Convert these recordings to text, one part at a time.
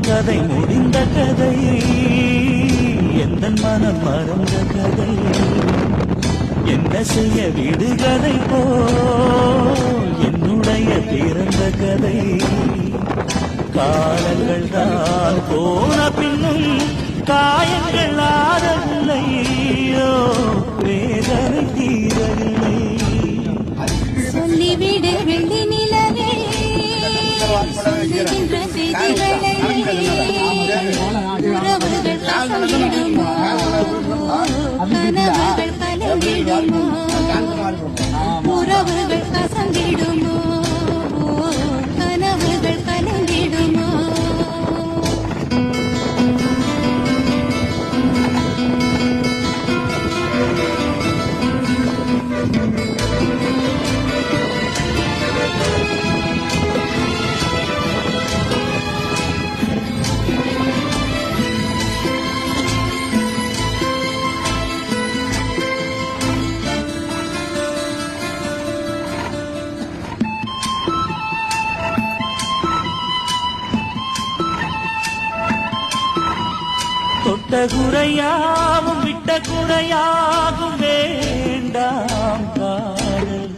கதை முடிந்த கதை எந்த மனம் மறந்த கதை என்ன செய்ய விடுகதை போ என்னுடைய பிறந்த கதை காலங்கள் தான் போன பின்னும் காயங்கள் ஆறவில்லையோ வேதனை தீரவில்லை சொல்லிவிடு வெள்ளி நிலவே சொல்லுகின்ற செய்திகளை உறவுகள் கசங்கிடுமோ கனவுகள் கலங்கிடுமோ உறவுகள் கசங்கிடுமோ கனவுகள் கலங்கிடுமோ தொட்ட குறையாவும் விட்ட குறையாகும் வேண்டாம் காதல்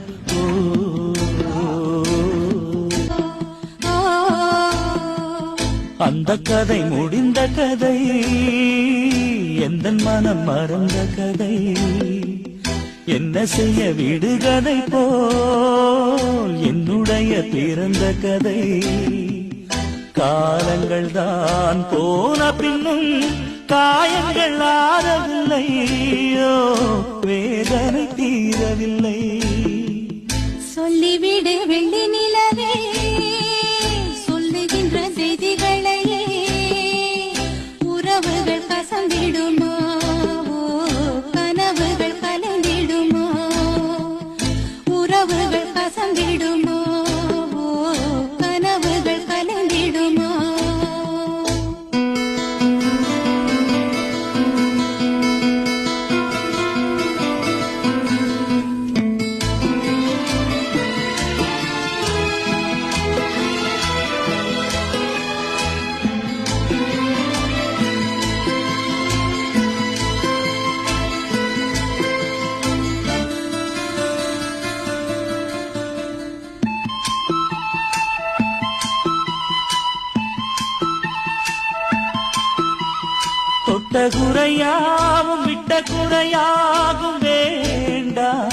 அந்த கதை முடிந்த கதை எந்த மனம் மறந்த கதை என்ன செய்ய விடுகதை போல் என்னுடைய பிறந்த கதை காலங்கள் தான் போன பின்னும் காயங்கள் ஆறவில்லையோ வேதனை தீரவில்லை சொல்லிவிடு வெள்ளி நிலவே சொல்லுகின்ற செய்திகளையே உறவுகள் கசந்திடுமோ கனவுகள் கலந்திடுமோ உறவுகள் கசந்திடுமோ கனவுகள் கலந்திடுமோ தொட்ட குறையாவும் விட்ட குறையாகும் வேண்டாம்